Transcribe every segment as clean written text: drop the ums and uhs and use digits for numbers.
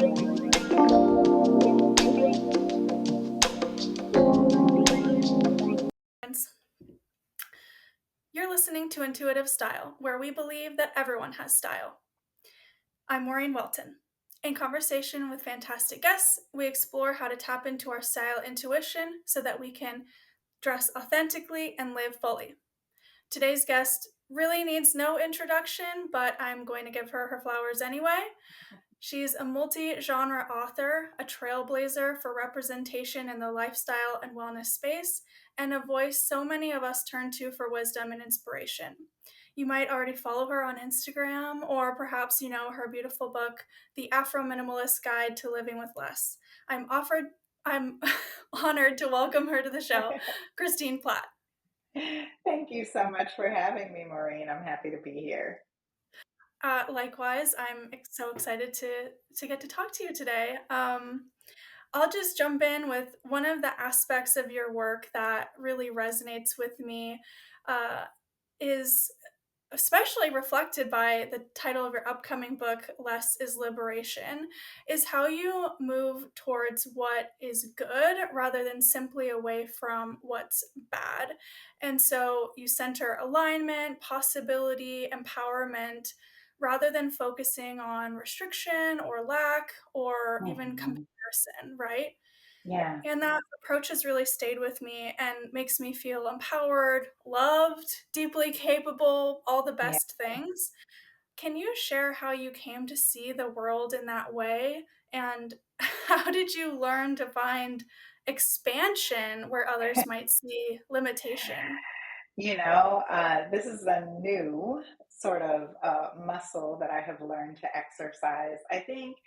You're listening to Intuitive Style, where we believe that everyone has style. I'm Maureen Welton. In conversation with fantastic guests, we explore how to tap into our style intuition so that we can dress authentically and live fully. Today's guest really needs no introduction, but I'm going to give her flowers anyway. She's a multi-genre author, a trailblazer for representation in the lifestyle and wellness space, and a voice so many of us turn to for wisdom and inspiration. You might already follow her on Instagram, or perhaps you know her beautiful book, The Afrominimalist Guide to Living with Less. I'm honored to welcome her to the show, Christine Platt. Thank you so much for having me, Maureen. I'm happy to be here. Likewise, I'm so excited to get to talk to you today. I'll just jump in with one of the aspects of your work that really resonates with me, is especially reflected by the title of your upcoming book, Less is Liberation, is how you move towards what is good rather than simply away from what's bad. And so you center alignment, possibility, empowerment, rather than focusing on restriction or lack or even Mhm. comparison, right? Yeah, And that approach has really stayed with me and makes me feel empowered, loved, deeply capable, all the yeah. best things. Can you share how you came to see the world in that way? And how did you learn to find expansion where others might see limitation? This is a new sort of muscle that I have learned to exercise. I think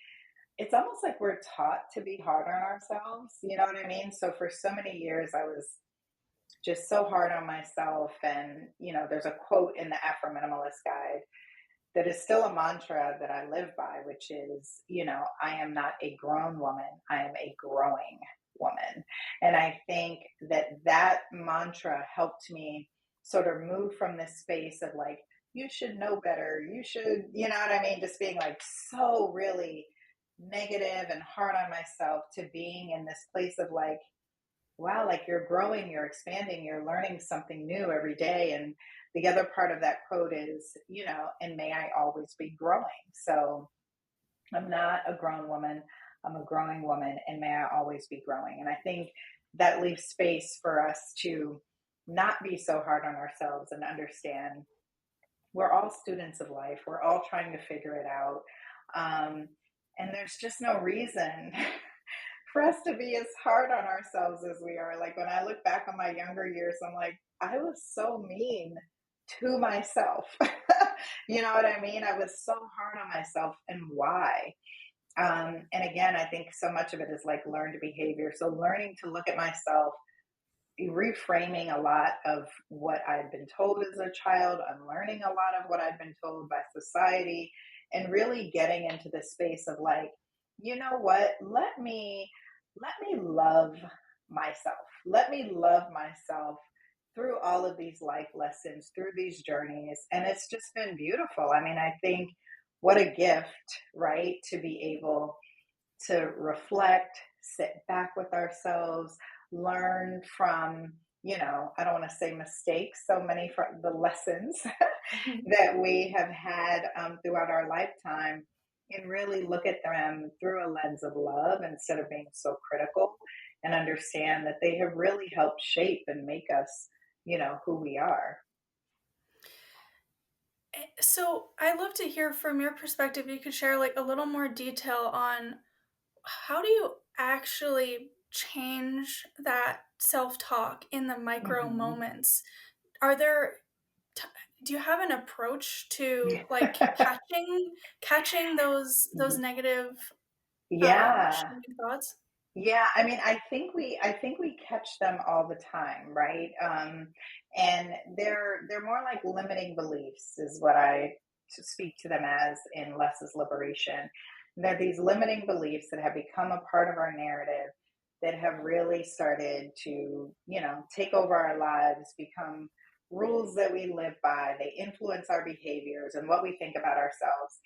it's almost like we're taught to be hard on ourselves. You know what I mean? So for so many years, I was just so hard on myself. And, there's a quote in the Afrominimalist Guide that is still a mantra that I live by, which is, I am not a grown woman, I am a growing woman. And I think that that mantra helped me sort of move from this space of like, you should know better, you should, you know what I mean? Just being like so really negative and hard on myself to being in this place of like, wow, like you're growing, you're expanding, you're learning something new every day. And the other part of that quote is, and may I always be growing. So I'm not a grown woman, I'm a growing woman, and may I always be growing. And I think that leaves space for us to not be so hard on ourselves and understand we're all students of life, we're all trying to figure it out. Um, and there's just no reason for us to be as hard on ourselves as we are. Like when I look back on my younger years, I'm like, I was so mean to myself. You know what I mean? I was so hard on myself, and why? And again, I think so much of it is like learned behavior. So learning to look at myself, reframing a lot of what I'd been told as a child, unlearning a lot of what I'd been told by society, and really getting into the space of like, you know what? Let me love myself. Let me love myself through all of these life lessons, through these journeys. And it's just been beautiful. I mean, I think what a gift, right? To be able to reflect, sit back with ourselves, learn from, I don't want to say mistakes, so many from the lessons that we have had throughout our lifetime, and really look at them through a lens of love instead of being so critical, and understand that they have really helped shape and make us, who we are. So I'd love to hear from your perspective. You could share like a little more detail on how do you actually change that self-talk in the micro Mhm. moments? Are there t- do you have an approach to like catching those Mhm. negative Yeah. shaping thoughts? Yeah, I mean, I think we catch them all the time, right? And they're more like limiting beliefs, is what I to speak to them as in Less is Liberation. They're these limiting beliefs that have become a part of our narrative, that have really started to, take over our lives, become rules that we live by. They influence our behaviors and what we think about ourselves.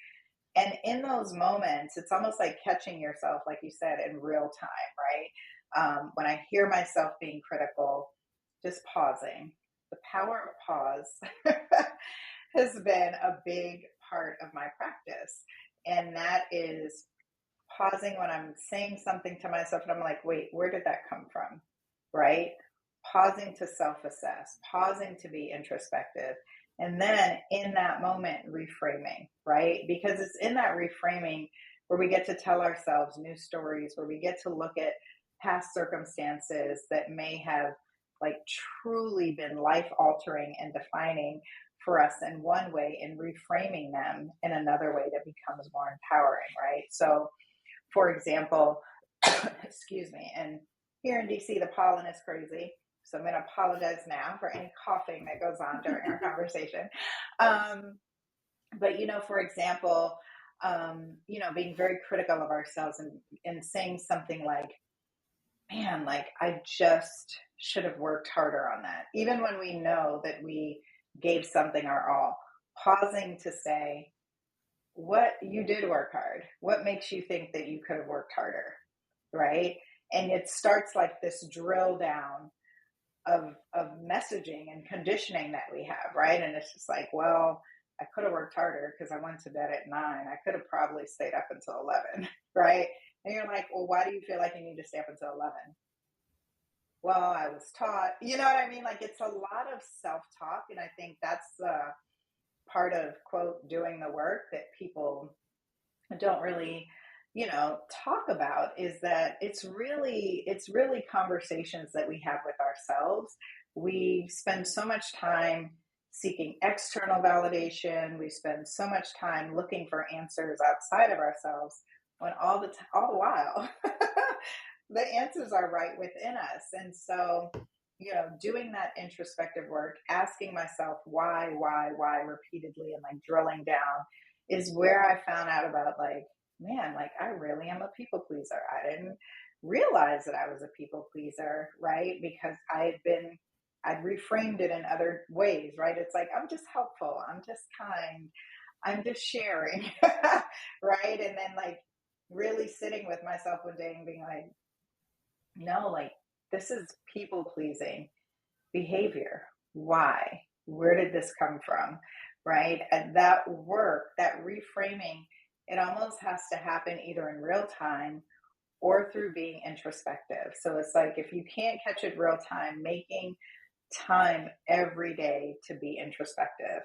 And in those moments, it's almost like catching yourself, like you said, in real time, right? When I hear myself being critical, just pausing. The power of pause has been a big part of my practice. And that is pausing when I'm saying something to myself and I'm like, wait, where did that come from? Right? Pausing to self assess, pausing to be introspective. And then in that moment, reframing, right? Because it's in that reframing where we get to tell ourselves new stories, where we get to look at past circumstances that may have like truly been life altering and defining for us in one way and reframing them in another way that becomes more empowering, right? So, for example, excuse me, and here in DC, the pollen is crazy. So I'm going to apologize now for any coughing that goes on during our conversation. Um, but, for example, being very critical of ourselves and saying something like, man, like I just should have worked harder on that. Even when we know that we gave something our all, pausing to say, what you did work hard. What makes you think that you could have worked harder? Right. And it starts like this drill down of messaging and conditioning that we have, right? And it's just like, well, I could have worked harder because I went to bed at 9. I could have probably stayed up until 11, right? And you're like, well, why do you feel like you need to stay up until 11? Well, I was taught, you know what I mean? Like it's a lot of self-talk. And I think that's part of, quote, doing the work that people don't really talk about, is that it's really conversations that we have with ourselves. We spend so much time seeking external validation. We spend so much time looking for answers outside of ourselves when all the while the answers are right within us. And so doing that introspective work, asking myself why repeatedly, and like drilling down, is where I found out about like, man, like I really am a people pleaser. I didn't realize that I was a people pleaser, right? Because I'd reframed it in other ways, right? It's like, I'm just helpful, I'm just kind, I'm just sharing, right? And then like really sitting with myself one day and being like, no, like this is people pleasing behavior. Why? Where did this come from? Right? And that work, that reframing, it almost has to happen either in real time or through being introspective. So it's like if you can't catch it real time, making time every day to be introspective.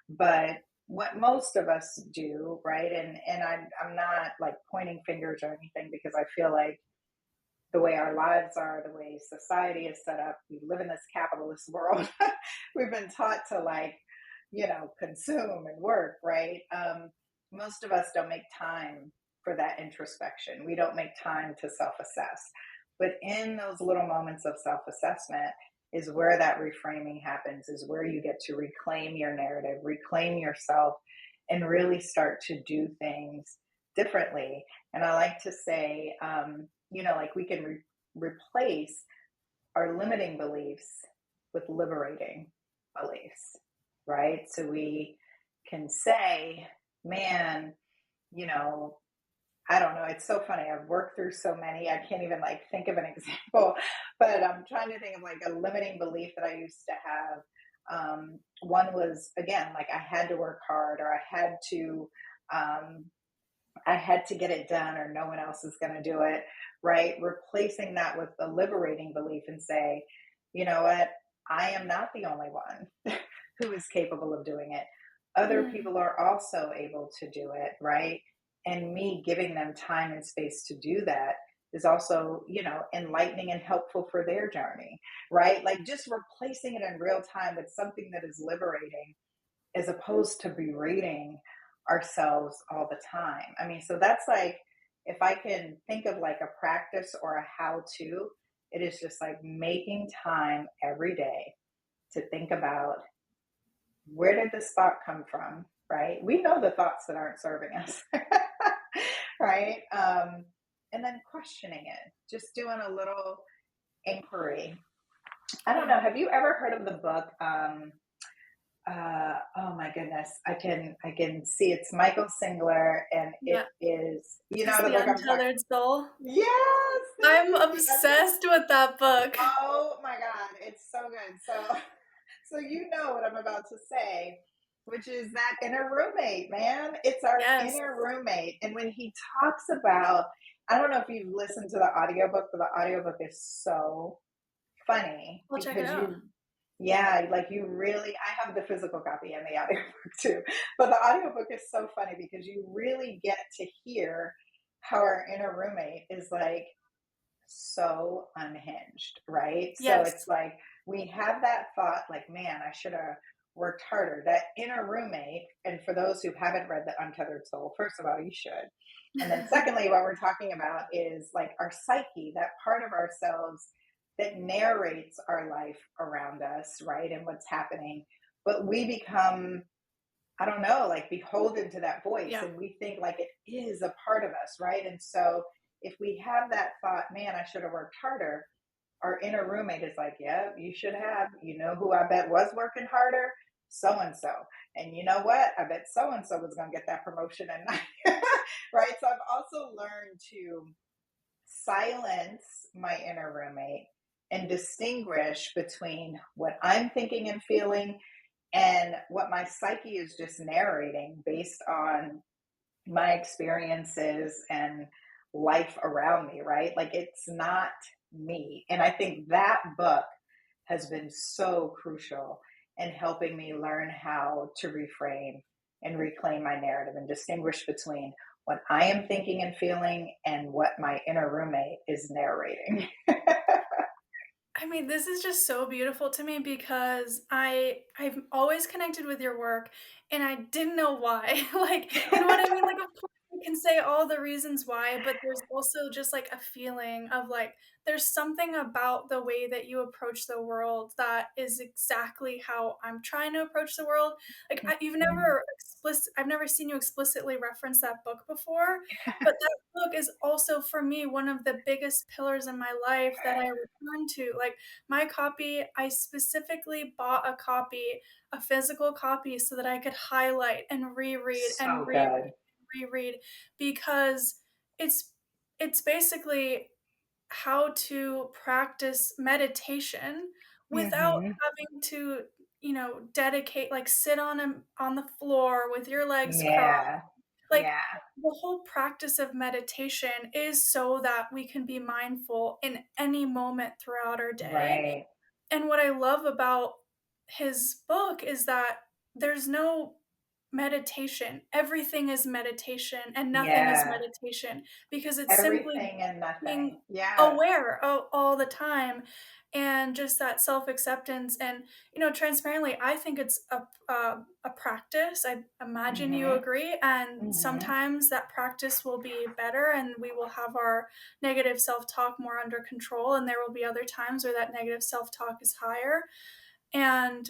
But what most of us do, right? And I'm not like pointing fingers or anything, because I feel like the way our lives are, the way society is set up, we live in this capitalist world. We've been taught to like, consume and work, right? Most of us don't make time for that introspection. We don't make time to self assess. But in those little moments of self assessment is where that reframing happens, is where you get to reclaim your narrative, reclaim yourself, and really start to do things differently. And I like to say, like we can replace our limiting beliefs with liberating beliefs, right? So we can say, man, I don't know. It's so funny. I've worked through so many. I can't even like think of an example, but I'm trying to think of like a limiting belief that I used to have. One was, again, like I had to work hard, or I had to get it done, or no one else is going to do it, right? Replacing that with a liberating belief and say, you know what? I am not the only one who is capable of doing it. Other Mm. people are also able to do it, right? And me giving them time and space to do that is also, enlightening and helpful for their journey, right? Like just replacing it in real time with something that is liberating, as opposed to berating ourselves all the time. I mean, so that's like, if I can think of like a practice or a how to, it is just like making time every day to think about, where did this thought come from, right? We know the thoughts that aren't serving us, right? And then questioning it, just doing a little inquiry. I don't Yeah. know. Have you ever heard of the book? oh my goodness, I can see it's Michael Singler, and it Yeah. is, you Is know the The book I'm talking. Untethered Soul. Yes, thank I'm you. obsessed with that book. Oh my God, it's so good. So, so you know what I'm about to say, which is that inner roommate, man. It's our Yes. inner roommate. And when he talks about, I don't know if you've listened to the audiobook, but the audiobook is so funny I'll check it because out. you, yeah, like you really, I have the physical copy and the audiobook too, but the audiobook is so funny because you really get to hear how our inner roommate is like so unhinged, right? So it's Yes. like we have that thought, like, man, I should have worked harder. That inner roommate, and for those who haven't read The Untethered Soul, first of all, you should. And then, secondly, what we're talking about is like our psyche, that part of ourselves that narrates our life around us, right? And what's happening. But we become, I don't know, like beholden to that voice, Yeah. and we think like it is a part of us, right? And so if we have that thought, man, I should have worked harder, our inner roommate is like, yeah, you should have. You know who I bet was working harder? So and so. And you know what? I bet so and so was going to get that promotion and not, right? So I've also learned to silence my inner roommate and distinguish between what I'm thinking and feeling and what my psyche is just narrating based on my experiences and life around me, right? Like it's not me. And I think that book has been so crucial in helping me learn how to reframe and reclaim my narrative and distinguish between what I am thinking and feeling and what my inner roommate is narrating. I mean, this is just so beautiful to me because I've always connected with your work and I didn't know why. Like, you know what I mean? Like, of course you can say all the reasons why, but there's also just like a feeling of like there's something about the way that you approach the world that is exactly how I'm trying to approach the world. Like you've never I've never seen you explicitly reference that book before, but that book is also for me one of the biggest pillars in my life that I return to. Like my copy, I specifically bought a physical copy so that I could highlight and reread and So reread good. and reread because it's it's basically how to practice meditation without Hmm. having to, dedicate like sit on the floor with your legs crossed. Yeah. Like, Yeah. the whole practice of meditation is so that we can be mindful in any moment throughout our day, Right. and what I love about his book is that there's no meditation. Everything is meditation and nothing is Yeah. meditation because it's simply Everything and nothing. being Yeah. aware all the time and just that self-acceptance and, transparently, I think it's a practice. I imagine you Mhm. agree, and Mhm. sometimes that practice will be better and we will have our negative self-talk more under control, and there will be other times where that negative self-talk is higher. And,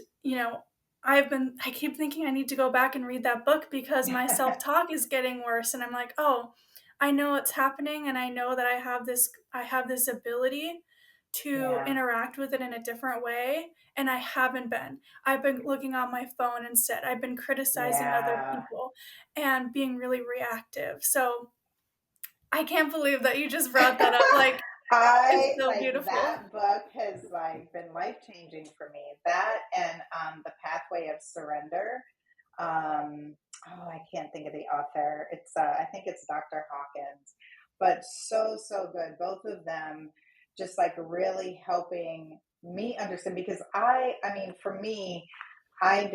I keep thinking I need to go back and read that book because my self-talk is getting worse and I'm like, "Oh, I know it's happening and I know that I have this ability to Yeah. interact with it in a different way, and I haven't been. I've been looking on my phone instead. I've been criticizing other Yeah. people and being really reactive." So, I can't believe that you just brought that up, like, it's I so like beautiful. that book has like been life changing for me. That and The Pathway of Surrender. Oh, I can't think of the author. It's I think it's Dr. Hawkins, but so so good. Both of them just like really helping me understand because I mean for me I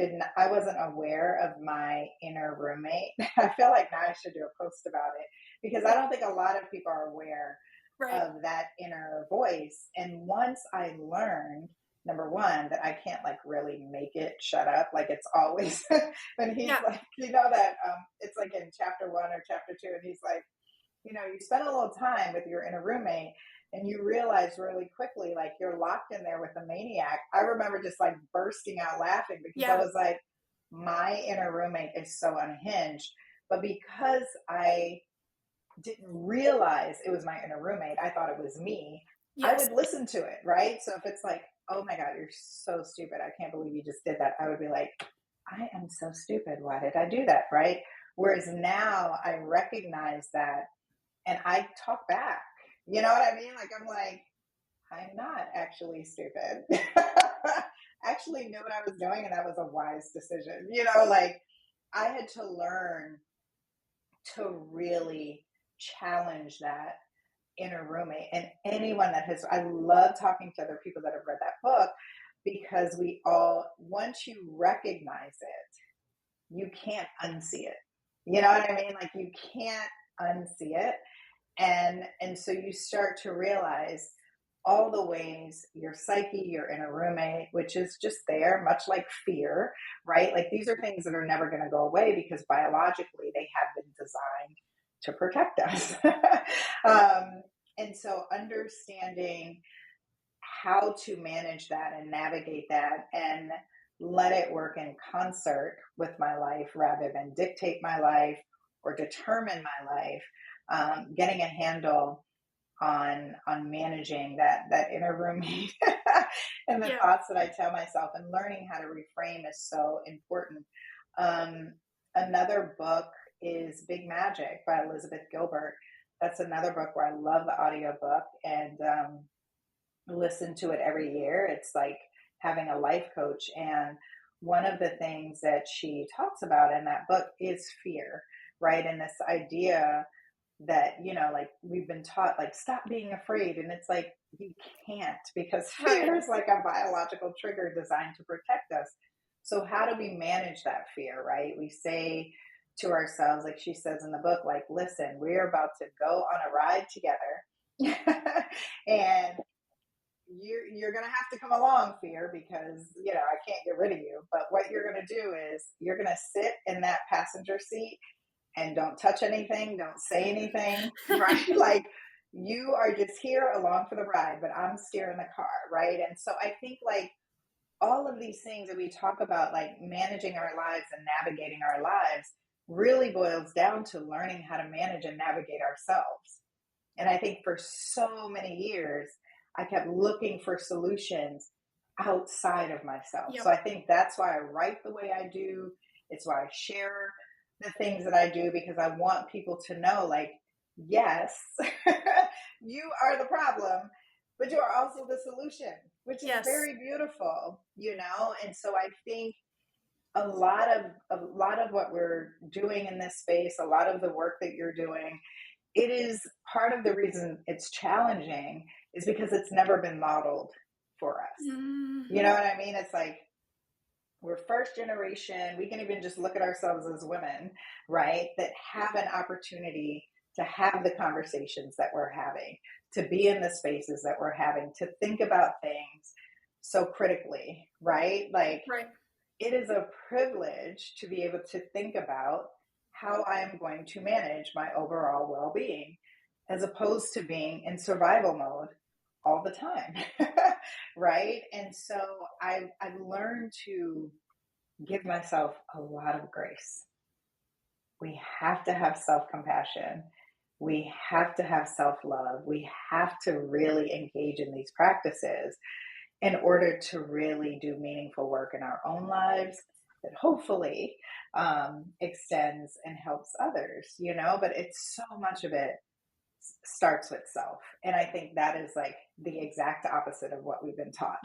wasn't aware of my inner roommate. I feel like now I should do a post about it because I don't think a lot of people are aware Right. of that inner voice. And once I learned, number one, that I can't like really make it shut up. Like it's always when he's Yeah. like, you know, that it's like in chapter one or chapter two, and he's like, you know, you spend a little time with your inner roommate and you realize really quickly, like you're locked in there with a maniac. I remember just like bursting out laughing because I Yeah. was like, my inner roommate is so unhinged. But because I didn't realize it was my inner roommate, I thought it was me, I Yes. would listen to it, right? So if it's like, oh my God, you're so stupid. I can't believe you just did that. I would be like, I am so stupid. Why did I do that? Right. Whereas now I recognize that and I talk back. You know what I mean? Like, I'm like, I'm not actually stupid. I actually knew what I was doing, and that was a wise decision. Like I had to learn to really challenge that inner roommate. And anyone that has, I love talking to other people that have read that book because once you recognize it, you can't unsee it. You know what I mean? Like you can't unsee it. And so you start to realize all the ways your psyche, your inner roommate, which is just there, much like fear, right? Like these are things that are never going to go away because biologically they have been designed to protect us. And so understanding how to manage that and navigate that and let it work in concert with my life rather than dictate my life or determine my life, getting a handle on managing that inner roommate and the Yeah. thoughts that I tell myself and learning how to reframe is so important. Um, Another book is Big Magic by Elizabeth Gilbert. That's another book where I love the audiobook and listen to it every year. It's like having a life coach. And one of the things that she talks about in that book is fear, right? And this idea that, like we've been taught, like, stop being afraid. And it's like, you can't because Right. fear is like a biological trigger designed to protect us. So, how do we manage that fear, right? We say to ourselves, like she says in the book, like, listen, we're about to go on a ride together. And you're going to have to come along, fear, because I can't get rid of you. But what you're going to do is you're going to sit in that passenger seat and don't touch anything, don't say anything, right? Like you are just here along for the ride, but I'm steering the car, right? And so I think like all of these things that we talk about, like managing our lives and navigating our lives, really boils down to learning how to manage and navigate ourselves. And I think for so many years, I kept looking for solutions outside of myself. So Yep. I think that's why I write the way I do. It's why I share the things that I do because I want people to know, like, yes, you are the problem, but you are also the solution, which is Yes. very beautiful. And so I think a lot of what we're doing in this space, a lot of the work that you're doing, it is part of the reason it's challenging is because it's never been modeled for us. You know Mhm. what I mean? It's like we're first generation. We can even just look at ourselves as women, right? That have an opportunity to have the conversations that we're having, to be in the spaces that we're having, to think about things so critically, right? Like Right. it is a privilege to be able to think about how I am going to manage my overall well being as opposed to being in survival mode all the time. Right. And so I've learned to give myself a lot of grace. We have to have self compassion. We have to have self love. We have to really engage in these practices in order to really do meaningful work in our own lives that hopefully extends and helps others. But it's so much of it starts with self. And I think that is like the exact opposite of what we've been taught.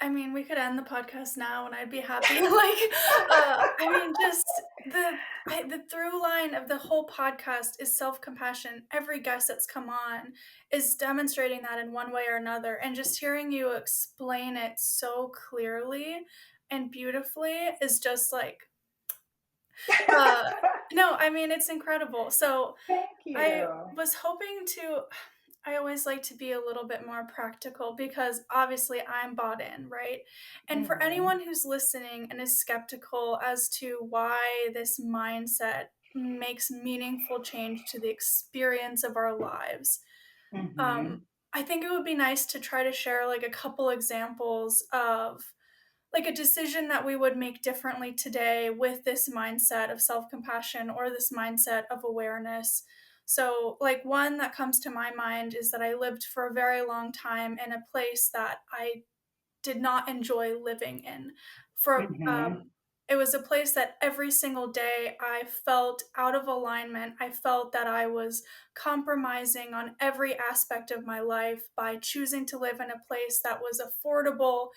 I mean, we could end the podcast now and I'd be happy. I mean, just the through line of the whole podcast is self-compassion. Every guest that's come on is demonstrating that in one way or another, and just hearing you explain it so clearly and beautifully is just like, uh, no, I mean, it's incredible. So Thank I you. was hoping to I always like to be a little bit more practical because obviously I'm bought in, right? And for Hmm. anyone who's listening and is skeptical as to why this mindset makes meaningful change to the experience of our lives, um, Hmm. I think it would be nice to try to share like a couple examples of like a decision that we would make differently today with this mindset of self-compassion or this mindset of awareness. So, like one that comes to my mind is that I lived for a very long time in a place that I did not enjoy living in. For Mm-hmm. It was a place that every single day I felt out of alignment. I felt that I was compromising on every aspect of my life by choosing to live in a place that was affordable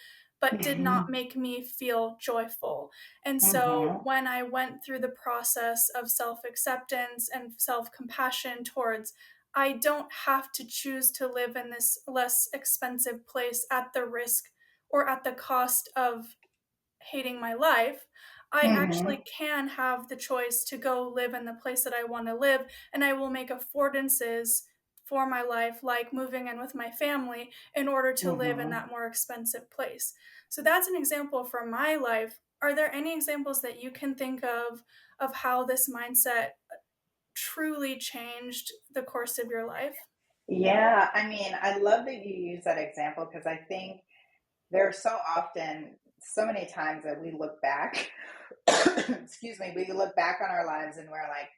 but did not Mm-hmm. make me feel joyful. And so Mm-hmm. when I went through the process of self acceptance and self compassion towards, I don't have to choose to live in this less expensive place at the risk or at the cost of hating my life. I Mm-hmm. actually can have the choice to go live in the place that I want to live, and I will make affordances for my life, like moving in with my family, in order to live in Mm-hmm. that more expensive place. So that's an example from my life. Are there any examples that you can think of how this mindset truly changed the course of your life? Yeah, I mean, I love that you use that example because I think there are so often, so many times that we look back, excuse me, we look back on our lives and we're like,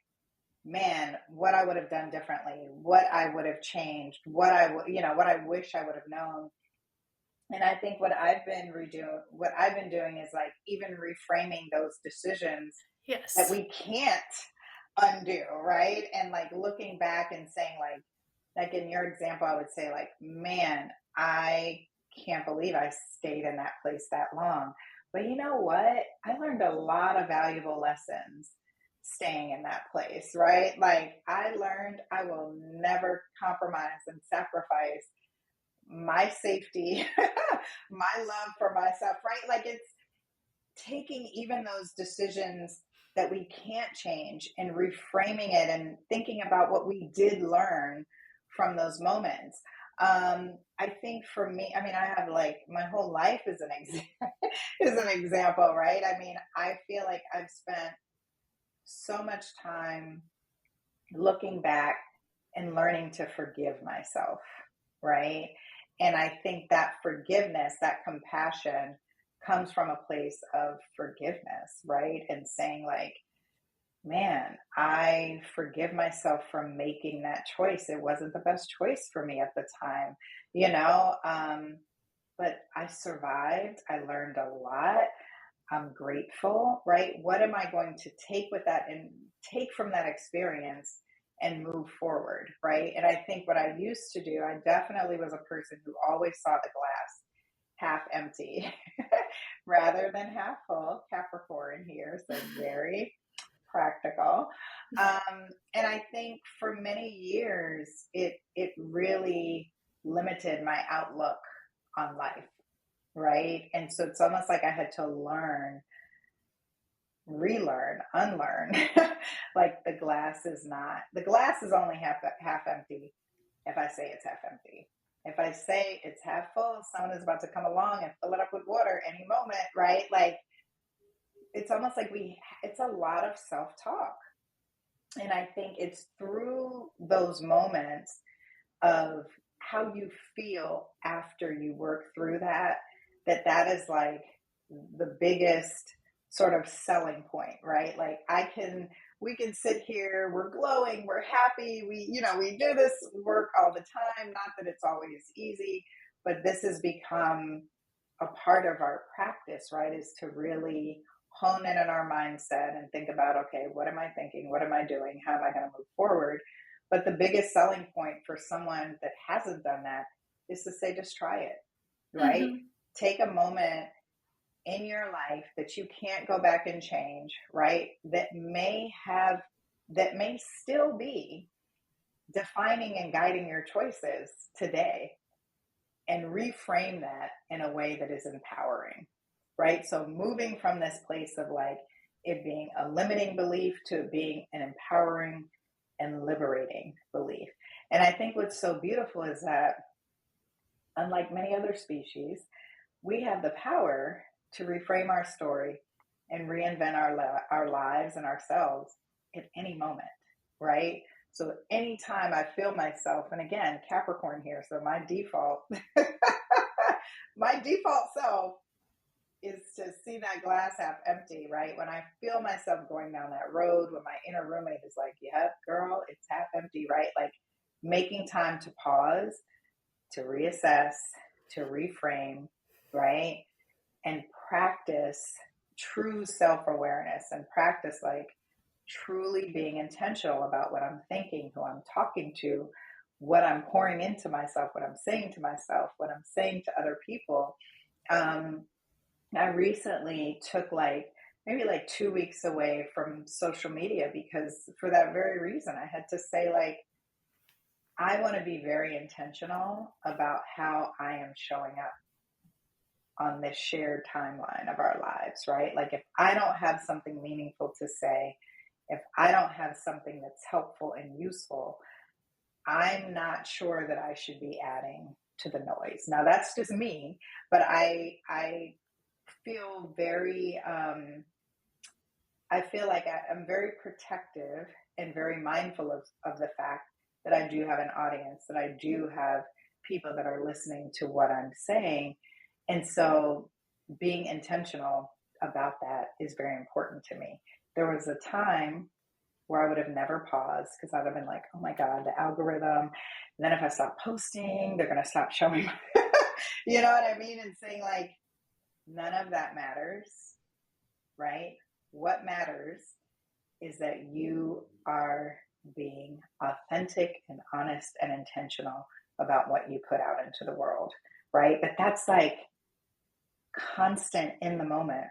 man, what I would have done differently, what I would have changed, what I would, what I wish I would have known. And I think what I've been doing is like even reframing those decisions that Yes. we can't undo, right? And like looking back and saying like in your example, I would say like, man, I can't believe I stayed in that place that long. But you know what? I learned a lot of valuable lessons staying in that place, right? Like I learned I will never compromise and sacrifice my safety, my love for myself, right? Like it's taking even those decisions that we can't change and reframing it and thinking about what we did learn from those moments. I think for me, I mean, I have like my whole life is is an example, right? I mean, I feel like I've spent so much time looking back and learning to forgive myself, right? And I think that forgiveness, that compassion comes from a place of forgiveness, right? And saying, like, man, I forgive myself for making that choice. It wasn't the best choice for me at the time, you know? But I survived. I learned a lot. I'm grateful, right? What am I going to take with that and take from that experience and move forward, right? And I think what I used to do, I definitely was a person who always saw the glass half empty rather than half full. Capricorn here, so very practical. And I think for many years, it really limited my outlook on life, right? And so it's almost like I had to learn, relearn, unlearn. Like the glass is only half empty if I say it's half empty. If I say it's half full, someone is about to come along and fill it up with water any moment, right? Like it's almost like it's a lot of self-talk. And I think it's through those moments of how you feel after you work through that is like the biggest sort of selling point, right? Like we can sit here, we're glowing, we're happy, we do this work all the time, not that it's always easy, but this has become a part of our practice, right? Is to really hone in on our mindset and think about, okay, what am I thinking? What am I doing? How am I going to move forward? But the biggest selling point for someone that hasn't done that is to say, just try it, right? Mhm. Take a moment in your life that you can't go back and change, right? That may still be defining and guiding your choices today, and reframe that in a way that is empowering, right? So moving from this place of like it being a limiting belief to being an empowering and liberating belief. And I think what's so beautiful is that, unlike many other species, we have the power to reframe our story and reinvent our lives and ourselves at any moment, right? So anytime I feel myself, and again, Capricorn here, so my default, my default self is to see that glass half empty, right? When I feel myself going down that road, when my inner roommate is like, yep, girl, it's half empty, right? Like making time to pause, to reassess, to reframe, right? And practice true self-awareness and practice like truly being intentional about what I'm thinking, who I'm talking to, what I'm pouring into myself, what I'm saying to myself, what I'm saying to other people. Um, I recently took like maybe like 2 weeks away from social media because for that very reason, I had to say, like, I want to be very intentional about how I am showing up on this shared timeline of our lives, right? Like, if I don't have something meaningful to say, if I don't have something that's helpful and useful, I'm not sure that I should be adding to the noise. Now, that's just me, but I feel very I feel like I'm very protective and very mindful of the fact that I do have an audience, that I do have people that are listening to what I'm saying. And so being intentional about that is very important to me. There was a time where I would have never paused because I'd have been like, oh my God, the algorithm. And then if I stop posting, they're going to stop showing. You know what I mean? And saying, like, none of that matters, right? What matters is that you are being authentic and honest and intentional about what you put out into the world, right? But that's like constant in the moment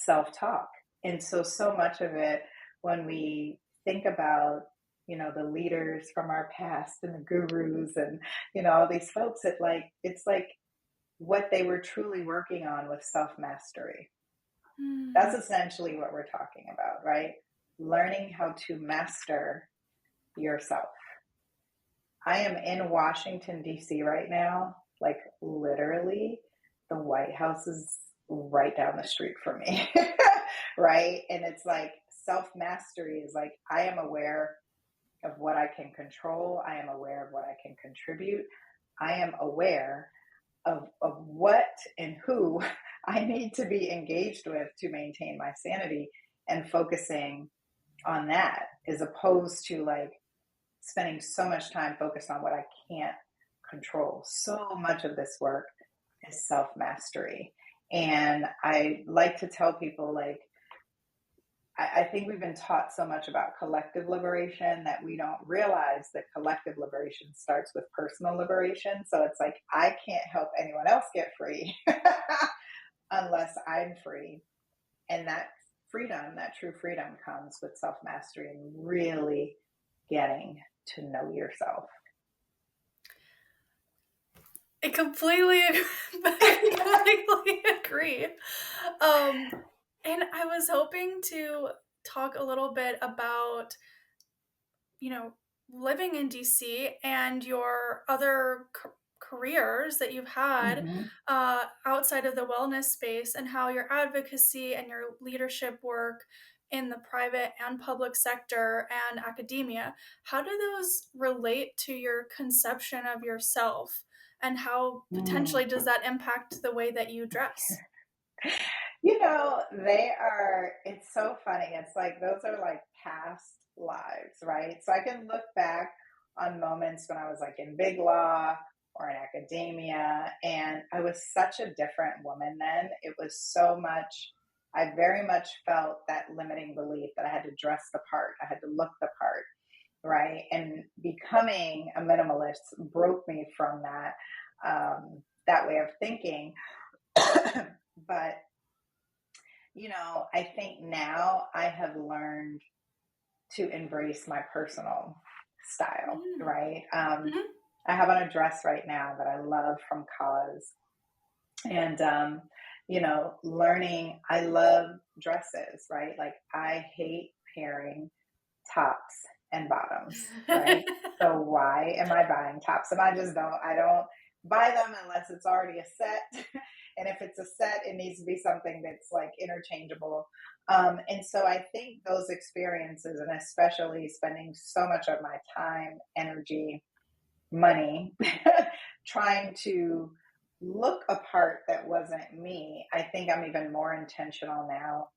self talk. And so much of it, when we think about, the leaders from our past and the gurus and, all these folks, it's like what they were truly working on with self mastery. That's Mm. essentially what we're talking about, right? Learning how to master yourself. I am in Washington, D.C. right now. Like, literally, the White House is right down the street from me, right? And it's like self mastery is like, I am aware of what I can control, I am aware of what I can contribute, I am aware of what and who I need to be engaged with to maintain my sanity and focusing on that as opposed to like spending so much time focused on what I can't control. So much of this work is self mastery. And I like to tell people, like, I think we've been taught so much about collective liberation that we don't realize that collective liberation starts with personal liberation. So it's like, I can't help anyone else get free unless I'm free. And that freedom, that true freedom, comes with self mastery and really getting to know yourself. I completely, I completely agree. Um, and I was hoping to talk a little bit about, you know, living in DC and your other careers that you've had Mm-hmm. outside of the wellness space, and how your advocacy and your leadership work in the private and public sector and academia, how do those relate to your conception of yourself? And how Mm. potentially does that impact the way that you dress? They are, it's so funny. It's like those are like past lives, right? So I can look back on moments when I was like in big law or in academia, and I was such a different woman then. It was so much, I very much felt that limiting belief that I had to dress the part, I had to look the part, right? And becoming a minimalist broke me from that way of thinking. But I think now I have learned to embrace my personal style, Mm. right? Mhm. I have on a dress right now that I love from Cause. And, learning, I love dresses, right? Like, I hate pairing tops and bottoms, right? So why am I buying tops? And I don't buy them unless it's already a set. And if it's a set, it needs to be something that's like interchangeable. And so I think those experiences, and especially spending so much of my time, energy, money, trying to look a part that wasn't me, I think I'm even more intentional now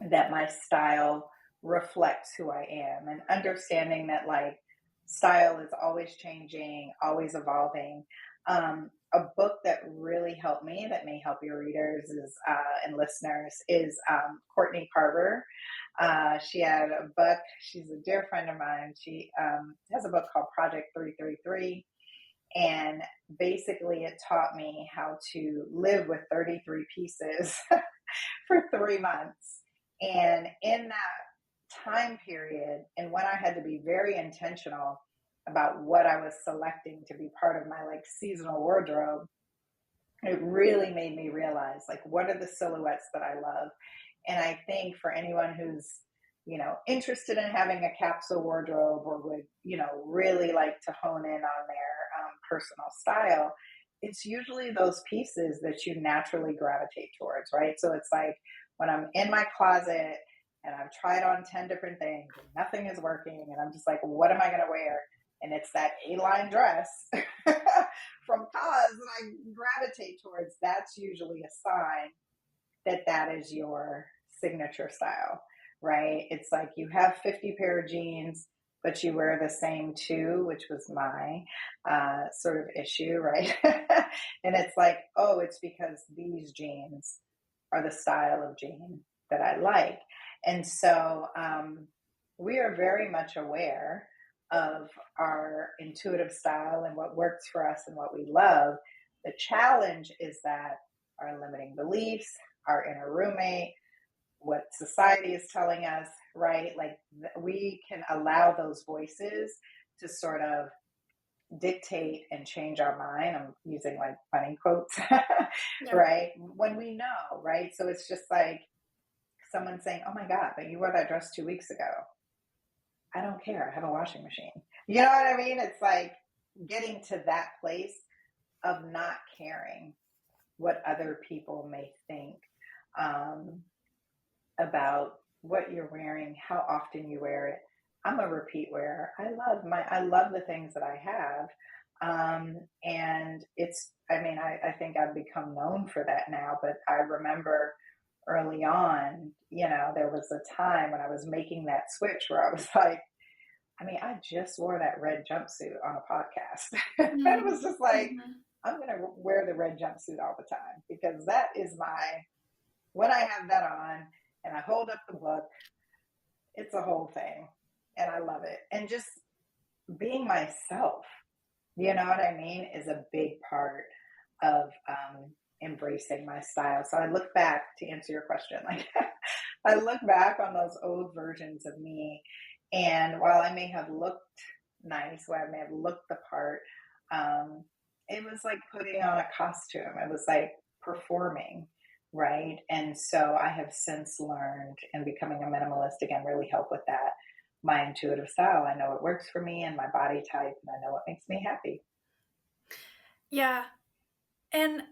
that my style reflects who I am, and understanding that like style is always changing, always evolving. A book that really helped me, that may help your readers is and listeners, is Courtney Carver. She had a book. She's a dear friend of mine. She has a book called Project 333. And basically, it taught me how to live with 33 pieces for 3 months. And in that time period, and when I had to be very intentional about what I was selecting to be part of my like seasonal wardrobe, it really made me realize like what are the silhouettes that I love. And I think for anyone who's, interested in having a capsule wardrobe or would, really like to hone in on their personal style, it's usually those pieces that you naturally gravitate towards, right? So it's like when I'm in my closet and I've tried on 10 different things and nothing is working, and I'm just like, what am I going to wear? And it's that A-line dress from Cause that I gravitate towards. That's usually a sign that that is your signature style, right? It's like you have 50 pair of jeans, but you wear the same two, which was my sort of issue, right? And it's like, oh, it's because these jeans are the style of jean that I like. And so we are very much aware of our intuitive style and what works for us and what we love. The challenge is that our limiting beliefs, our inner roommate, what society is telling us, right? Like we can allow those voices to sort of dictate and change our mind. I'm using like funny quotes, Yeah. right? When we know, right? So it's just like someone saying, oh my God, but you wore that dress 2 weeks ago. I don't care. I have a washing machine. You know what I mean? It's like getting to that place of not caring what other people may think um, about what you're wearing, how often you wear it. I'm a repeat wearer. I love the things that I have. And it's, I think I've become known for that now, but I remember early on, there was a time when I was making that switch where I was like, I just wore that red jumpsuit on a podcast. And it was just like, Mm-hmm. I'm going to wear the red jumpsuit all the time because that is when I have that on and I hold up the book, it's a whole thing. And I love it. And just being myself, you know what I mean, is a big part of embracing my style. So I look back to answer your question, like I look back on those old versions of me, and while I may have looked nice, while I may have looked the part, it was like putting on a costume. It was like performing, right? And so I have since learned, and becoming a minimalist again really helped with that. My intuitive style. I know it works for me and my body type, and I know what makes me happy. Yeah. And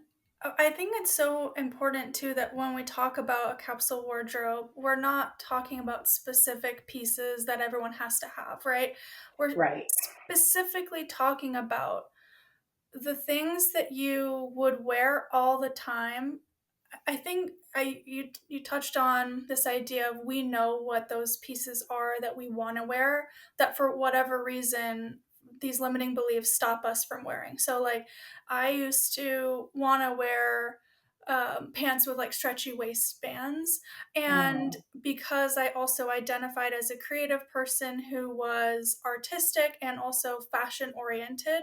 I think it's so important too that when we talk about a capsule wardrobe, we're not talking about specific pieces that everyone has to have, right? We're Right. specifically talking about the things that you would wear all the time. I think you touched on this idea of we know what those pieces are that we want to wear, that for whatever reason these limiting beliefs stop us from wearing. So like I used to want to wear pants with like stretchy waistbands, and Mm, because I also identified as a creative person who was artistic and also fashion oriented,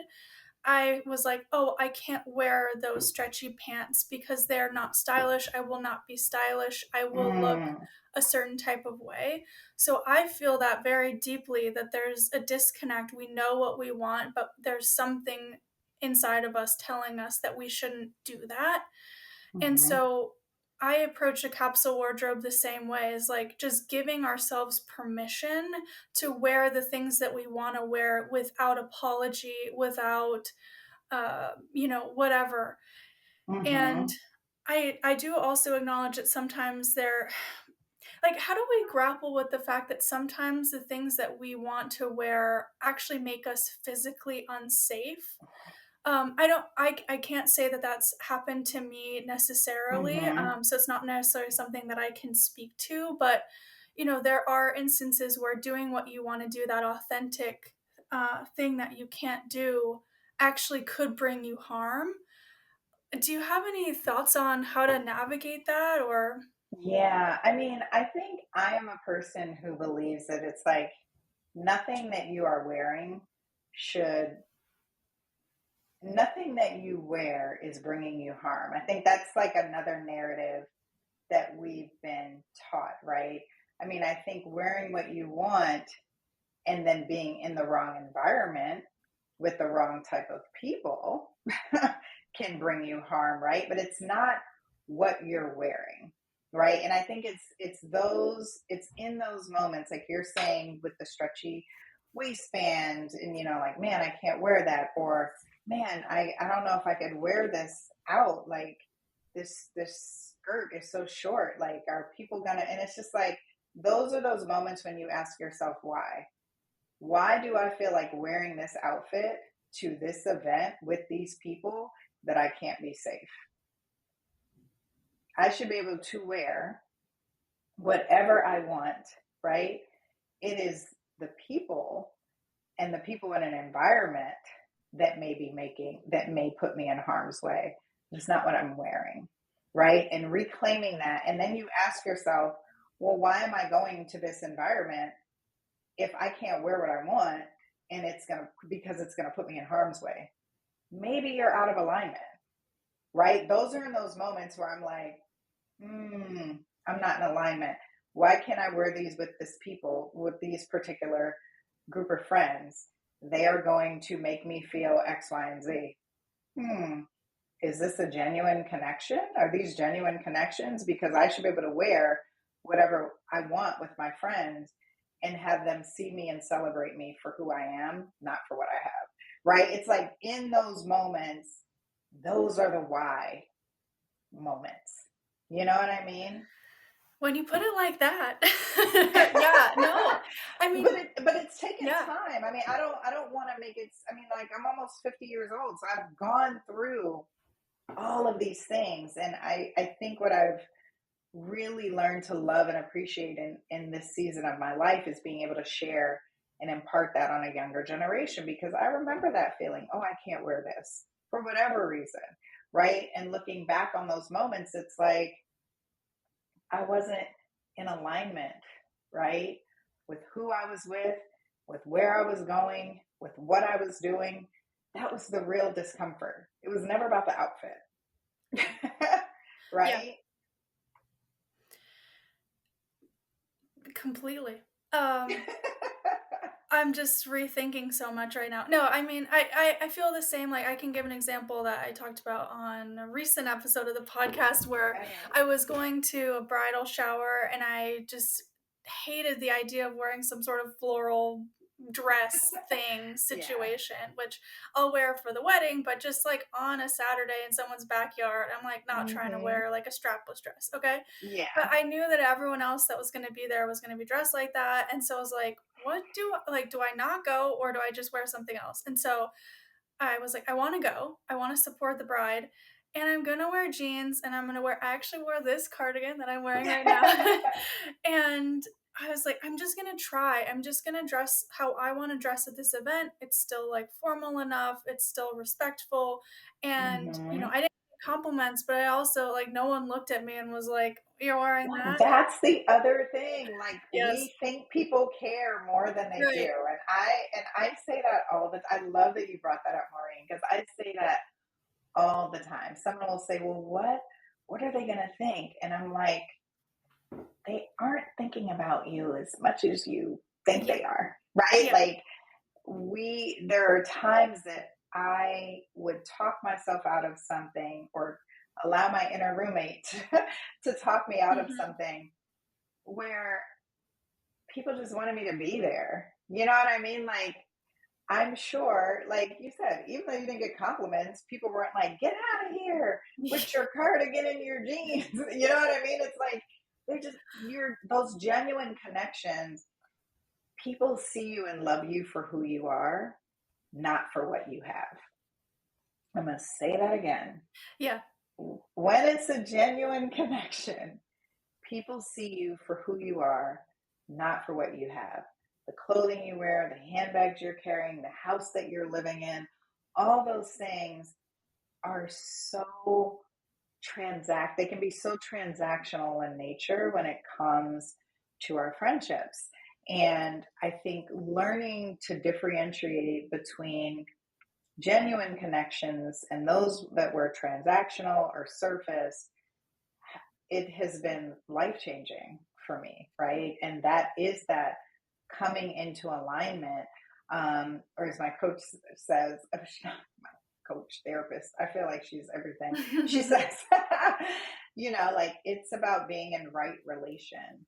I was like, "Oh, I can't wear those stretchy pants because they're not stylish. I will not be stylish. I will look mm, a certain type of way." So I feel that very deeply that there's a disconnect. We know what we want, but there's something inside of us telling us that we shouldn't do that. And mhm, so I approach a capsule wardrobe the same way, as like just giving ourselves permission to wear the things that we want to wear without apology, without whatever. And mhm, I do also acknowledge that sometimes they're like, how do we grapple with the fact that sometimes the things that we want to wear actually make us physically unsafe? I can't say that that's happened to me necessarily, mhm, so it's not necessarily something that I can speak to, but, there are instances where doing what you wanna do, that authentic, thing that you can't do, actually could bring you harm. Do you have any thoughts on how to navigate that or Yeah, I mean, I think I am a person who believes that it's like nothing that you are wearing should, nothing that you wear is bringing you harm. I think that's like another narrative that we've been taught, right? I mean, I think wearing what you want and then being in the wrong environment with the wrong type of people can bring you harm, right? But it's not what you're wearing, right? And I think it's in those moments, like you're saying, with the stretchy waistband, and like, man, I can't wear that, or man, I don't know if I could wear this out, like this skirt is so short, like are people gonna, and it's just like those are those moments when you ask yourself why do I feel like wearing this outfit to this event with these people that I can't be safe? I should be able to wear whatever I want, right? It is the people and the people in an environment that may put me in harm's way. It's not what I'm wearing, right? And reclaiming that. And then you ask yourself, well, why am I going to this environment if I can't wear what I want and because it's gonna put me in harm's way? Maybe you're out of alignment, right? Those are in those moments where I'm like, I'm not in alignment. Why can't I wear these with with these particular group of friends? They are going to make me feel X, Y, and Z. Is this a genuine connection? Are these genuine connections? Because I should be able to wear whatever I want with my friends and have them see me and celebrate me for who I am, not for what I have. Right? It's like in those moments, those are the why moments. You know what I mean? when you put it like that? Yeah, no. I mean, But it's taken yeah. time. I mean, I don't want to make it. I mean, like I'm almost 50 years old, so I've gone through all of these things, and I think what I've really learned to love and appreciate in this season of my life is being able to share and impart that on a younger generation, because I remember that feeling, oh, I can't wear this for whatever reason, right? And looking back on those moments, it's like I wasn't in alignment, right? With who I was with where I was going, with what I was doing. That was the real discomfort. It was never about the outfit, Yeah, right? completely. I'm just rethinking so much right now. No, I mean, I feel the same. Like, I can give an example that I talked about on a recent episode of the podcast where Okay. I was going to a bridal shower and I just hated the idea of wearing some sort of floral dress thing Yeah. situation, which I'll wear for the wedding, but just like on a Saturday in someone's backyard, I'm like not trying to Hmm. wear like a strapless dress, okay? But Yeah. I knew that everyone else that was gonna be there was gonna be dressed like that, and so I was like, "What do I not go or do I just wear something else?" And so I was like, "I wanna go. I wanna support the bride, and I'm gonna wear jeans, and I actually wore this cardigan that I'm wearing right now." And I was like, "I'm just gonna try. I'm just gonna dress how I wanna dress at this event. It's still, like, formal enough, it's still respectful." And, Hmm. I didn't get compliments, but I also like, no one looked at me and was like, "You're wearing Well, that?" that's the other thing. Like Yes. we think people care more than they do. Right. And I say that all the time. I love that you brought that up, Maureen, because I say that all the time. Someone will say, well, what are they gonna think? And I'm like, they aren't thinking about you as much as you think Yeah. they are. Right? Yeah. Like there are times that I would talk myself out of something, or allow my inner roommate to talk me out of Mhm. something where people just wanted me to be there. You know what I mean? Like, I'm sure, like you said, even though you didn't get compliments, people weren't like, get out of here with your cardigan and your jeans. You know what I mean? It's like, those genuine connections, people see you and love you for who you are, not for what you have. I'm going to say that again. Yeah. When it's a genuine connection, people see you for who you are, not for what you have. The clothing you wear, the handbags you're carrying, the house that you're living in, all those things are so they can be so transactional in nature when it comes to our friendships. And I think learning to differentiate between genuine connections and those that were transactional or surface, it has been life changing for me, right? And that is that coming into alignment. Or as my coach says, coach, therapist, I feel like she's everything. She says, like it's about being in right relation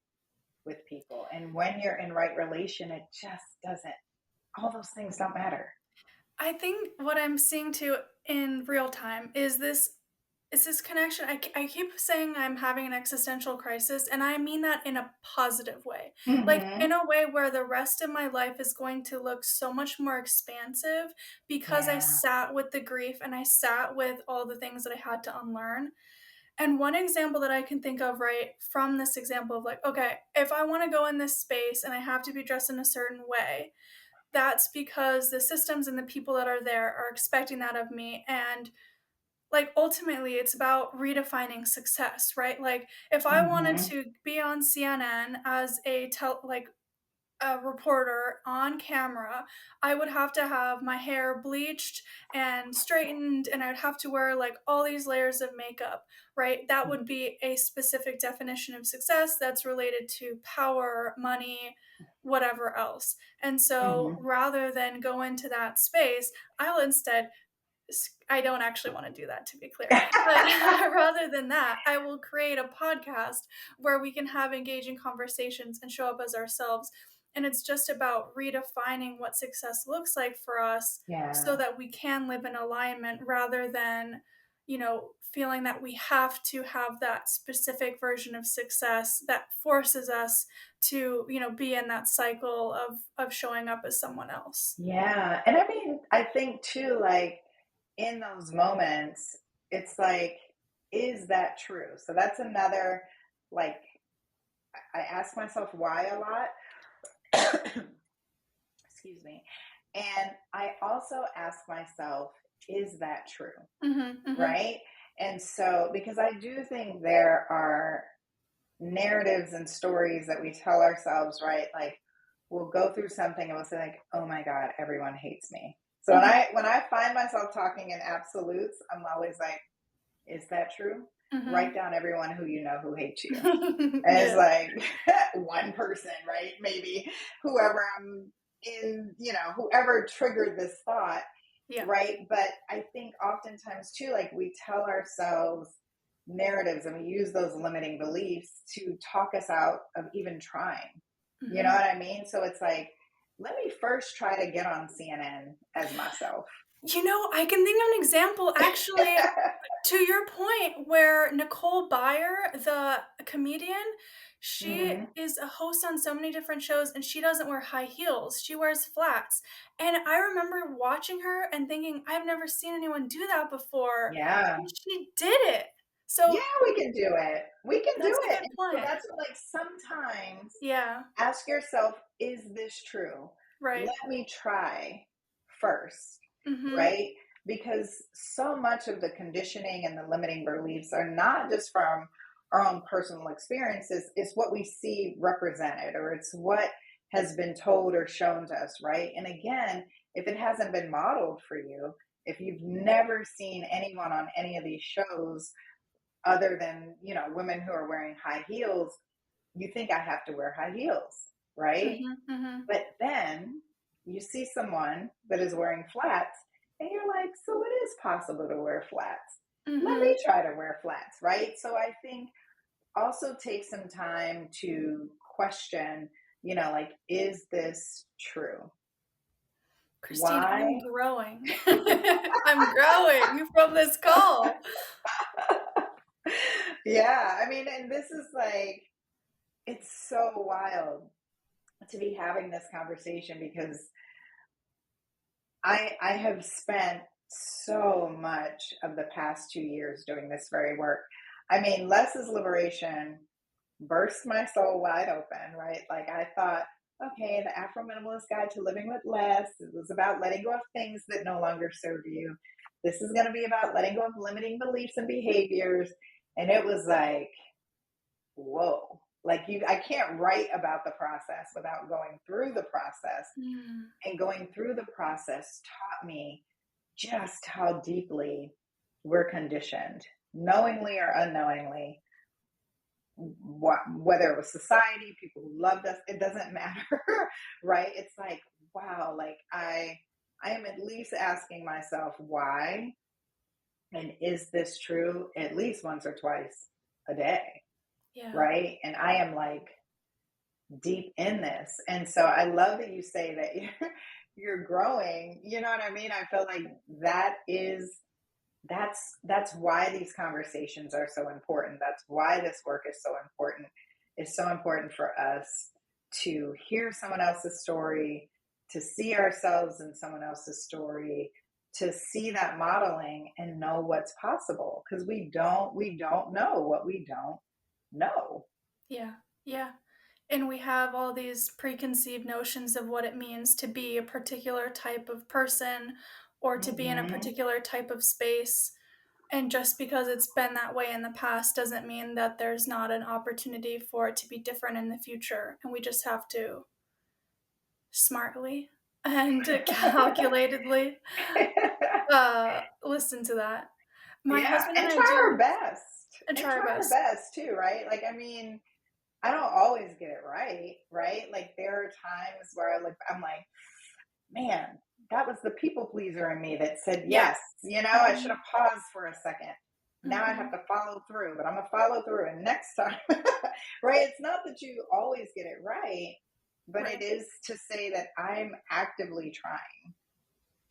with people. And when you're in right relation, it just doesn't, all those things don't matter. I think what I'm seeing too in real time is this connection. I keep saying I'm having an existential crisis, and I mean that in a positive way. Like, in Hmm. a way where the rest of my life is going to look so much more expansive because I Yeah. sat with the grief and I sat with all the things that I had to unlearn. And one example that I can think of right from this example of like, okay, if I want to go in this space and I have to be dressed in a certain way, that's because the systems and the people that are there are expecting that of me. And like ultimately it's about redefining success, right? Like if I wanted Hmm. to be on CNN as a reporter on camera, I would have to have my hair bleached and straightened, and I'd have to wear like all these layers of makeup, right? That would be a specific definition of success that's related to power, money, whatever else. And so Hmm. rather than go into that space, I'll instead I don't actually want to do that, to be clear. But rather than that, I will create a podcast where we can have engaging conversations and show up as ourselves. And it's just about redefining what success looks like for us so Yeah. that we can live in alignment rather than, feeling that we have to have that specific version of success that forces us to, be in that cycle of showing up as someone else. Yeah. And I mean, I think too, like in those moments, it's like, is that true? So that's another, like, I ask myself why a lot. Excuse me. And I also ask myself, is that true? Mhm, mhm. Right. And so, because I do think there are narratives and stories that we tell ourselves, right? Like we'll go through something and we'll say, like, oh my God, everyone hates me. So when Mhm, I find myself talking in absolutes, I'm always like, is that true? Write mhm. down everyone who you know who hates you. And it's Yeah, like one person, right? Maybe whoever I'm in, whoever triggered this thought, yeah. right? But I think oftentimes too, like we tell ourselves narratives and we use those limiting beliefs to talk us out of even trying. You know Mhm. what I mean? So it's like, let me first try to get on CNN as myself. I can think of an example actually to your point where Nicole Byer, the comedian, she Hmm. is a host on so many different shows and she doesn't wear high heels. She wears flats. And I remember watching her and thinking, I've never seen anyone do that before. Yeah. And she did it. So Yeah, we can do it. We can do that's a it. good And so point. that's what, like, sometimes Yeah, ask yourself, is this true? right. Let me try first, Mhm. right? Because so much of the conditioning and the limiting beliefs are not just from our own personal experiences, it's what we see represented or it's what has been told or shown to us, right? And again, if it hasn't been modeled for you, if you've never seen anyone on any of these shows other than, women who are wearing high heels, you think I have to wear high heels, right? Mhm, mhm. But then you see someone that is wearing flats and you're like, so it is possible to wear flats. Let me Mhm. try to wear flats, right? So I think also take some time to question, like, is this true? Christine, I'm Why? growing. I'm growing from this call. Yeah, I mean, and this is like, it's so wild to be having this conversation because I have spent so much of the past 2 years doing this very work. I mean, Less's liberation burst my soul wide open, right? Like I thought, okay, the Afrominimalist Guide to Living with Less. It was about letting go of things that no longer serve you. This is going to be about letting go of limiting beliefs and behaviors. And it was like, whoa. Like I can't write about the process without going through the process. Mm, And going through the process taught me just how deeply we're conditioned, knowingly or unknowingly, whether it was society, people who loved us, it doesn't matter, right? It's like, wow, like I am at least asking myself why, and is this true at least once or twice a day, yeah. right? And I am like deep in this. And so I love that you say that you're growing. You know what I mean? I feel like that is that's why these conversations are so important. That's why this work is so important. It's so important for us to hear someone else's story, to see ourselves in someone else's story, to see that modeling and know what's possible, because we don't know what we don't know. Yeah. Yeah. And we have all these preconceived notions of what it means to be a particular type of person or to be in a Hmm. particular type of space. And just because it's been that way in the past doesn't mean that there's not an opportunity for it to be different in the future. And we just have to smartly and calculatedly listen to that. My Yeah, husband and and I try our do best. and And try our try our best. best too, right? Like, I mean, I don't always get it right, right? Like there are times where I'm like, man, that was the people pleaser in me that said Yeah. yes. I should Mhm. have paused for a second. Now I have Mhm. to follow through, but I'm gonna follow through. And next time, right? It's not that you always get it right, but it Right. is to say that I'm actively trying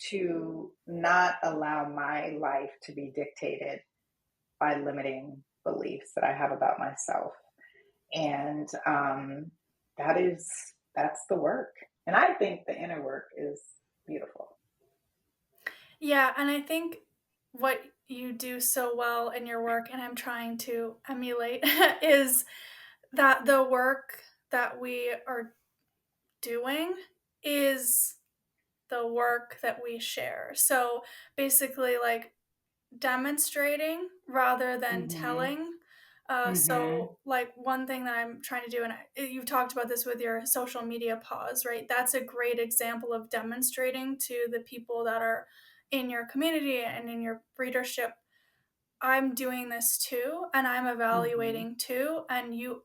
to not allow my life to be dictated by limiting beliefs that I have about myself. And that's the work. And I think the inner work is beautiful. Yeah, and I think what you do so well in your work, and I'm trying to emulate, is that the work that we are doing is the work that we share. So basically, like demonstrating rather than Mm-hmm. telling. Mm-hmm. So, like, one thing that I'm trying to do, and you've talked about this with your social media pause, right? That's a great example of demonstrating to the people that are in your community and in your readership. I'm doing this too, and I'm Mm-hmm. evaluating too. And you,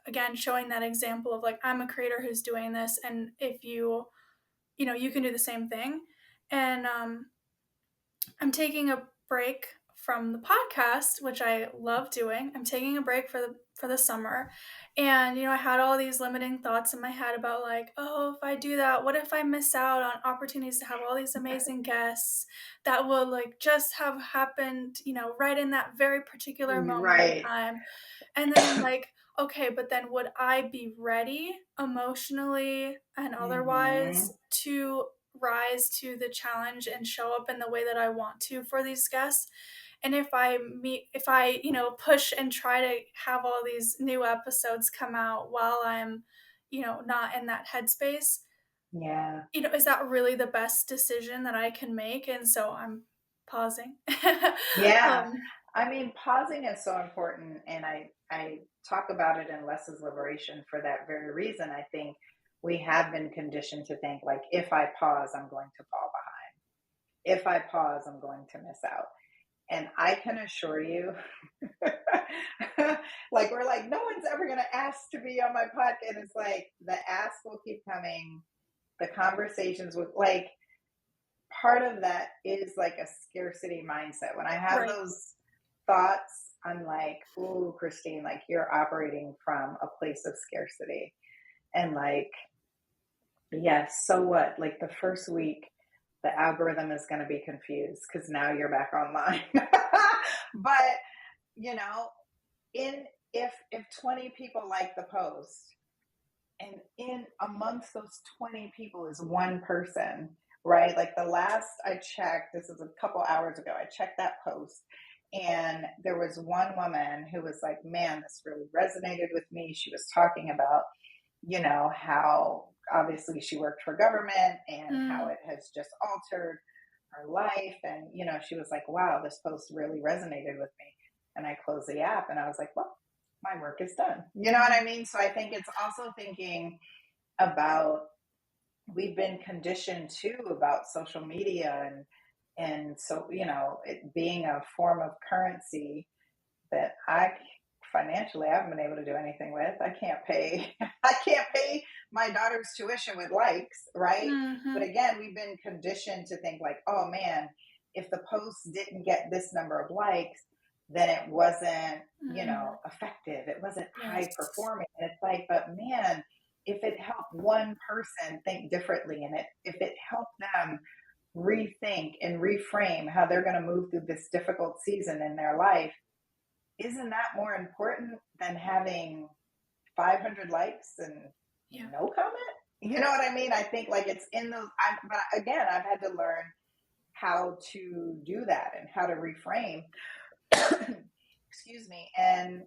again, showing that example of like, I'm a creator who's doing this. And if you can do the same thing. And I'm taking a break from the podcast, which I love doing. I'm taking a break for the summer. And I had all these limiting thoughts in my head about like, oh, if I do that, what if I miss out on opportunities to have all these amazing guests that will like just have happened, right in that very particular moment in Right. time. And then I'm like, okay, but then would I be ready emotionally and otherwise Mm-hmm. to rise to the challenge and show up in the way that I want to for these guests? And if I push and try to have all these new episodes come out while I'm, not in that headspace, Yeah. is that really the best decision that I can make? And so I'm pausing. Yeah. um, I mean, pausing is so important, and I talk about it in Less's Liberation for that very reason. I think we have been conditioned to think like, if I pause, I'm going to fall behind. If I pause, I'm going to miss out. And I can assure you, like we're like, no one's ever going to ask to be on my podcast. And it's like the ask will keep coming. The conversations with like part of that is like a scarcity mindset. When I have right. those thoughts, I'm like, ooh, Christine, like you're operating from a place of scarcity. And like, yes, so what? Like the first week, the algorithm is going to be confused because now you're back online. But you know, in if 20 people like the post, and in amongst those 20 people is one person, right? Like the last I checked, this is a couple hours ago, I checked that post, and there was one woman who was like, man, this really resonated with me. She was talking about, how obviously she worked for government and how Mm. it has just altered her life. And, she was like, wow, this post really resonated with me. And I closed the app and I was like, well, my work is done. You know what I mean? So I think it's also thinking about, we've been conditioned too about social media and so, it being a form of currency that financially I haven't been able to do anything with. I can't pay I can't pay my daughter's tuition with likes, right? But Mhm. again, we've been conditioned to think like, oh man, if the post didn't get this number of likes, then it wasn't, Mhm. effective. It wasn't high Yes. performing. And it's like, but man, if it helped one person think differently and if it helped them rethink and reframe how they're going to move through this difficult season in their life, isn't that more important than having 500 likes and Yeah. no comment? You know what I mean? I think like it's in those, but again, I've had to learn how to do that and how to reframe. Excuse me. And,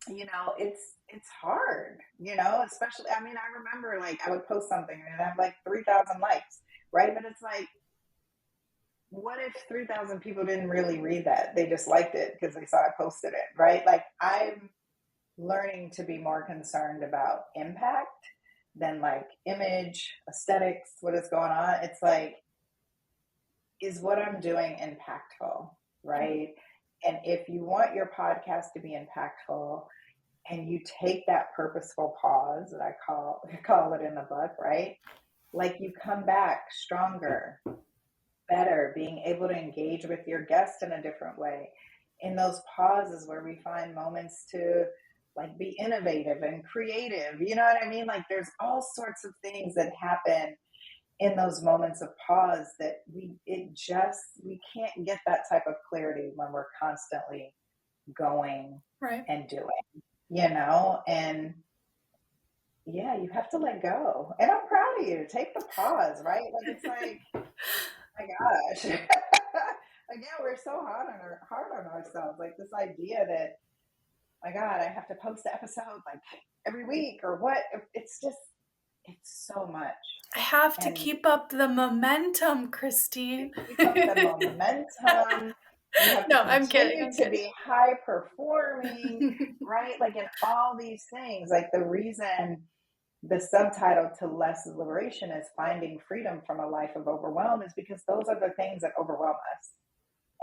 it's hard, especially, I mean, I remember like I would post something and I have like 3,000 likes, right? But it's like, what if 3,000 people didn't really read that? They just liked it because they saw I posted it, right? Like I'm learning to be more concerned about impact than like image, aesthetics, what is going on. It's like, is what I'm doing impactful, Yeah. right? And if you want your podcast to be impactful and you take that purposeful pause that I call it in the book, right? Like you come back stronger, better, being able to engage with your guest in a different way. In those pauses where we find moments to like be innovative and creative, you know what I mean? Like there's all sorts of things that happen in those moments of pause that we can't get that type of clarity when we're constantly going Right. and doing. And yeah, you have to let go. And I'm proud of you. Take the pause, right? Like it's like, my gosh. Again, we're so hard on ourselves. Like this idea that, my God, I have to post the episode like every week or what? It's just, it's so much. I have to And keep up the momentum, to Christine. keep up the momentum, you have to No, I'm kidding, continue I'm to kidding. be high performing, right? Like in all these things, like the reason the subtitle to Less Liberation is Finding Freedom from a Life of Overwhelm is because those are the things that overwhelm us.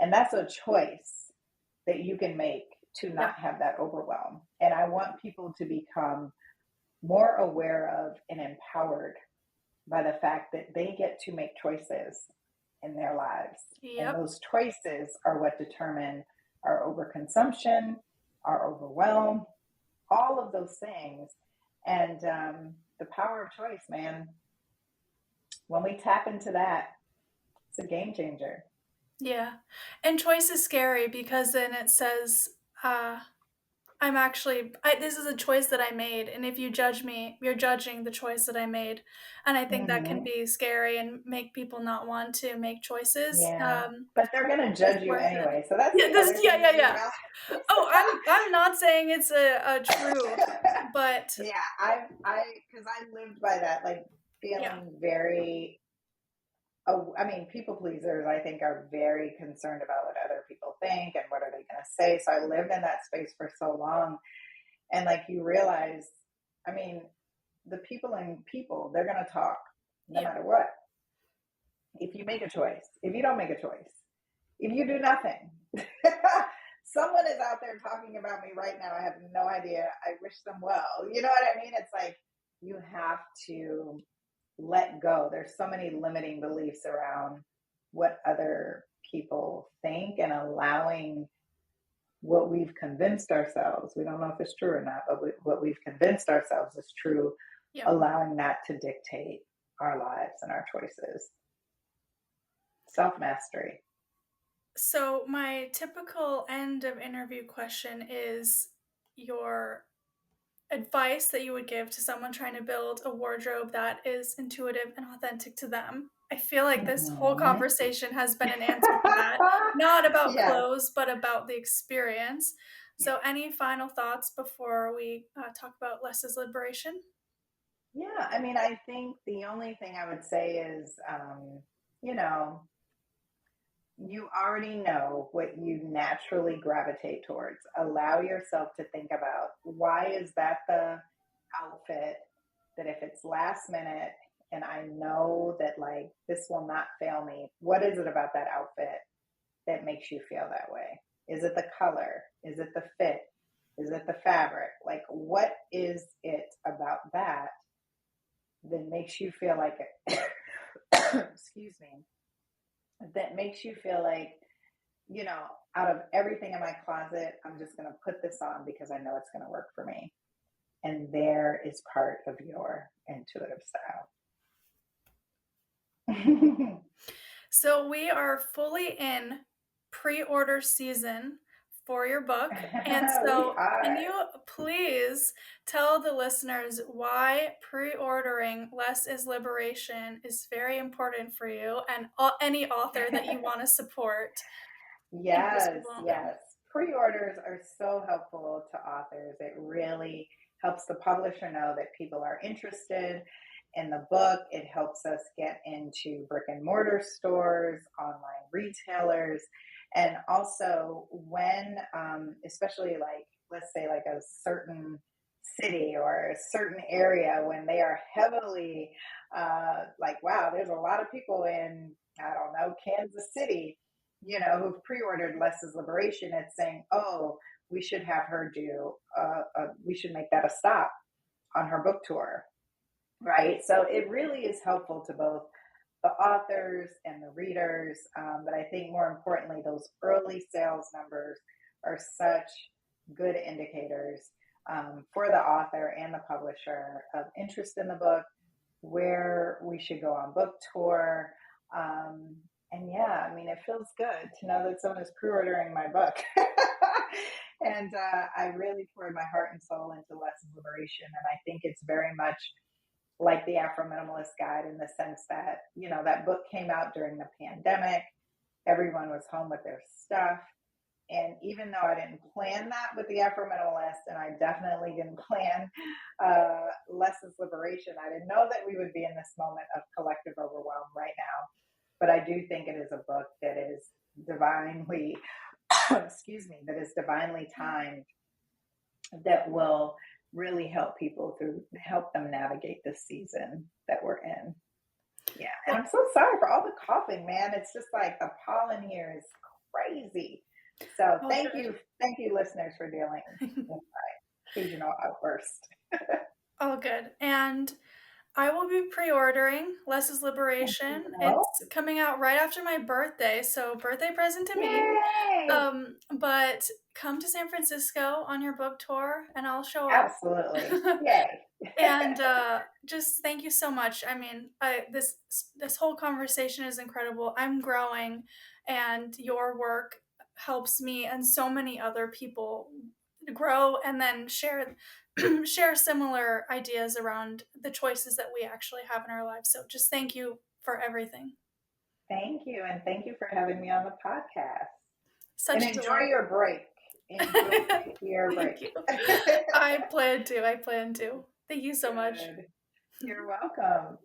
And that's a choice that you can make to Yeah. not have that overwhelm. And I want people to become more aware of and empowered by the fact that they get to make choices in their lives. And Yep. those choices are what determine our overconsumption, our overwhelm, all of those things. And the power of choice, man, when we tap into that, it's a game changer. Yeah. And choice is scary because then it says, this is a choice that I made, and if you judge me, you're judging the choice that I made. And I think that can Mm-hmm. be scary and make people not want to make choices. Yeah. But they're going to judge you Worth it. anyway. So that's Yeah, the other yeah, thing yeah, that you yeah. realize. Oh, I'm not saying it's a true, but Yeah, because I lived by that, like yeah, feeling very. Oh, I mean, people pleasers, I think, are very concerned about what other people think and what are they going to say. So I lived in that space for so long, and like you realize, I mean, the people, they're going to talk no yeah, matter what. If you make a choice, if you don't make a choice, if you do nothing. Someone is out there talking about me right now. I have no idea. I wish them well. You know what I mean? It's like you have to let go. There's so many limiting beliefs around what other people think and allowing what we've convinced ourselves. We don't know if it's true or not, but what we've convinced ourselves is true, yeah. allowing that to dictate our lives and our choices. Self mastery. So my typical end of interview question is your advice that you would give to someone trying to build a wardrobe that is intuitive and authentic to them. I feel like this whole Mm-hmm. conversation has been an answer to that, not about Yes. clothes, but about the experience. So, any final thoughts before we talk about less is liberation? Yeah, I mean, I think the only thing I would say is, you know, you already know what you naturally gravitate towards. Allow yourself to think about, why is that the outfit that, if it's last minute and I know that like this will not fail me, what is it about that outfit that makes you feel that way? Is it the color? Is it the fit? Is it the fabric? Like, what is it about that that makes you feel like it? Excuse me. That makes you feel like, you know, out of everything in my closet, I'm just going to put this on because I know it's going to work for me. And there is part of your intuitive style. So we are fully in pre-order season for your book. And We so can are. you please tell the listeners why pre-ordering Less is Liberation is very important for you and any author that you want to support in case Yes, people don't know? yes. Pre-orders are so helpful to authors. It really helps the publisher know that people are interested in the book. It helps us get into brick and mortar stores, online retailers, and also when, especially like, let's say, like a certain city or a certain area, when they are heavily like, wow, there's a lot of people in, I don't know, Kansas City, who've pre-ordered Less is Liberation. It's saying, oh, we should have her do, we should make that a stop on her book tour, right? So it really is helpful to both the authors and the readers. But I think more importantly, those early sales numbers are such good indicators for the author and the publisher of interest in the book, where we should go on book tour. Um, and yeah, I mean, it feels good to know that someone is pre-ordering my book. And I really poured my heart and soul into Less is Liberation. And I think it's very much like the Afrominimalist Guide, in the sense that, that book came out during the pandemic. Everyone was home with their stuff. And even though I didn't plan that with the Afrominimalist, and I definitely didn't plan Less is Liberation, I didn't know that we would be in this moment of collective overwhelm right now. But I do think it is a book that is divinely, excuse me, that is divinely timed, that will really help them navigate this season that we're in. Yeah. And I'm so sorry for all the coughing, man. It's just like the pollen here is crazy. So Oh, thank good. you. Thank you, listeners, for dealing with my occasional outburst. All good. And I will be pre-ordering Less is Liberation. Oh, It's coming out right after my birthday, so birthday present to me. yay. But come to San Francisco on your book tour and I'll show up. Absolutely. Yay. And just thank you so much. I mean, this whole conversation is incredible. I'm growing, and your work helps me and so many other people grow and then share share similar ideas around the choices that we actually have in our lives. So just thank you for everything. Thank you. And thank you for having me on the podcast. And Such a enjoy delight. your break. Enjoy your break. Thank you. I plan to. Thank you so much. Good. You're welcome.